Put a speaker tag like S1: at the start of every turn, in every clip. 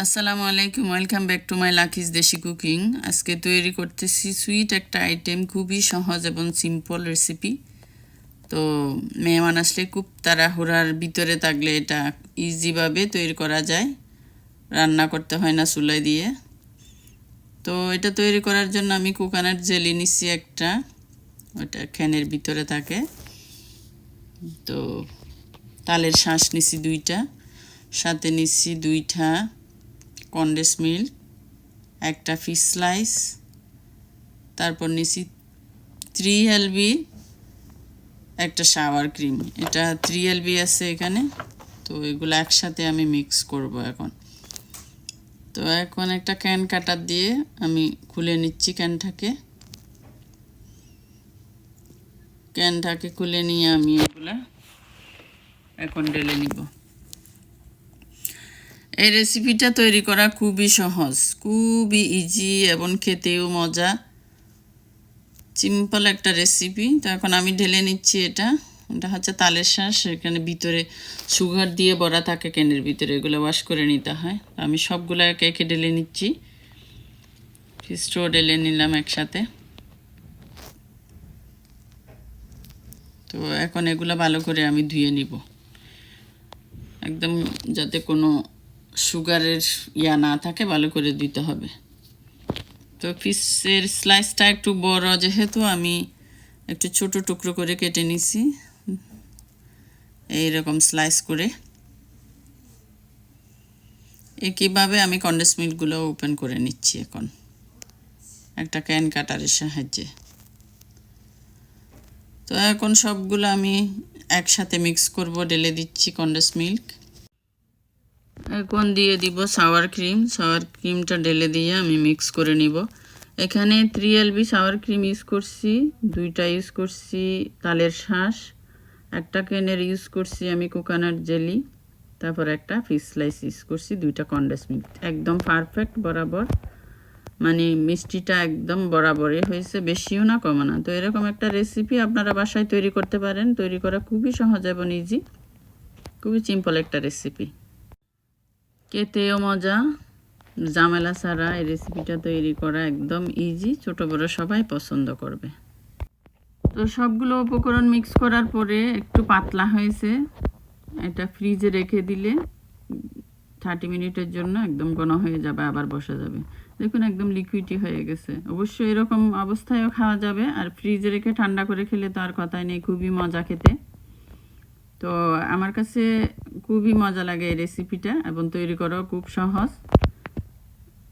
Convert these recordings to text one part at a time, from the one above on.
S1: আসসালামু আলাইকুম, welcome back to my Lucky's দেশি কুকিং। আজকে তৈরি করতেছি সুইট একটা আইটেম, খুবই সহজ এবং সিম্পল রেসিপি। তো মেহমান আসলে খুব তাড়াহুড়ার ভিতরে থাকলে এটা ইজিভাবে তৈরি করা যায়, রান্না করতে হয় না চুলায় দিয়ে। তো এটা তৈরি করার জন্য আমি কোকোনাট জেলি নিচ্ছি একটা, ওটা ক্যানের ভিতরে থাকে। তো তালের শাঁস নিচ্ছি দুইটা, সাথে নিচ্ছি দুইটা কন্ডেন্স মিল্ক, একটা ফিশ স্লাইস, তারপর নিছি 3 এলবি একটা শাওয়ার ক্রিম। এটা 3 এলবি আছে এখানে। তো এগুলো একসাথে আমি মিক্স করব এখন। তো এখন একটা ক্যান কাটার দিয়ে আমি খুলে নিচ্ছি ক্যানটাকে খুলে নিয়ে আমি এগুলা এখন ঢেলে নিব। এই রেসিপিটা তৈরি করা খুবই সহজ, খুবই ইজি এবং খেতেও মজা, সিম্পল একটা রেসিপি। তো এখন আমি ঢেলে নিচ্ছি এটা হচ্ছে তালের শাঁস। এখানে ভিতরে সুগার দিয়ে ভরা থাকে ক্যানের ভিতরে, এগুলো ওয়াশ করে নিতে হয়। আমি সবগুলো একে একে ঢেলে নিচ্ছি, ফিস্টও ঢেলে নিলাম একসাথে। তো এখন এগুলো ভালো করে আমি ধুয়ে নিব, একদম যাতে কোনো সুগারের না থাকে, ভালো করে দিতে হবে। তো ফিশের স্লাইসটা একটু বড়, যেহেতু আমি একটু ছোট টুকরো করে কেটে নিছি এইরকম স্লাইস করে। একইভাবে আমি কন্ডেন্স মিল্কগুলো ওপেন করে নিচ্ছি এখন একটা ক্যান কাটারের সাহায্যে। তো এখন সবগুলো আমি একসাথে মিক্স করব, ঢেলে দিচ্ছি কন্ডেন্স মিল্ক। এখন দিয়ে দিব সাওয়ার ক্রিমটা ঢেলে দিয়ে আমি মিক্স করে নিব। এখানে 3 এলবি সাওয়ার ক্রিম ইউজ করছি, দুইটা ইউজ করছি তালের শাঁস, একটা ক্যানের ইউজ করছি আমি কোকোনাট জেলি, তারপর একটা ফিশ স্লাইস ইউজ করছি, দুইটা কন্ডেন্স মিল্ক। একদম পারফেক্ট বরাবর, মানে মিষ্টিটা একদম বরাবরই হয়েছে, বেশিও না কমও না। তো এরকম একটা রেসিপি আপনারা বাসায় তৈরি করতে পারেন। তৈরি করা খুবই সহজ এবং ইজি, খুবই সিম্পল একটা রেসিপি, খেতেও মজা, ঝামেলা ছাড়া এই রেসিপিটা তৈরি করা একদম ইজি, ছোট বড় সবাই পছন্দ করবে। তো সবগুলো উপকরণ মিক্স করার পরে একটু পাতলা হয়েছে, এটা ফ্রিজে রেখে দিলে 30 মিনিটের জন্য একদম ঘন হয়ে যাবে, আবার বসা যাবে। দেখুন একদম লিকুইডই হয়ে গেছে। অবশ্যই এরকম অবস্থায়ও খাওয়া যাবে, আর ফ্রিজে রেখে ঠান্ডা করে খেলে তো আর কথাই নেই, খুবই মজা খেতে। তো আমার কাছে খুবই মজা লাগে এই রেসিপিটা, এবং তৈরি করাও খুব সহজ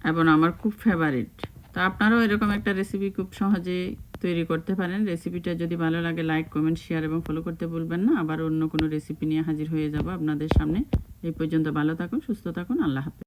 S1: এবং আমার খুব ফেভারিট। তো আপনারাও এরকম একটা রেসিপি খুব সহজে তৈরি করতে পারেন। রেসিপিটা যদি ভালো লাগে লাইক, কমেন্ট, শেয়ার এবং ফলো করতে ভুলবেন না। আবার অন্য কোনো রেসিপি নিয়ে হাজির হয়ে যাব আপনাদের সামনে। এই পর্যন্ত ভালো থাকুন, সুস্থ থাকুন, আল্লাহ হাফেজ।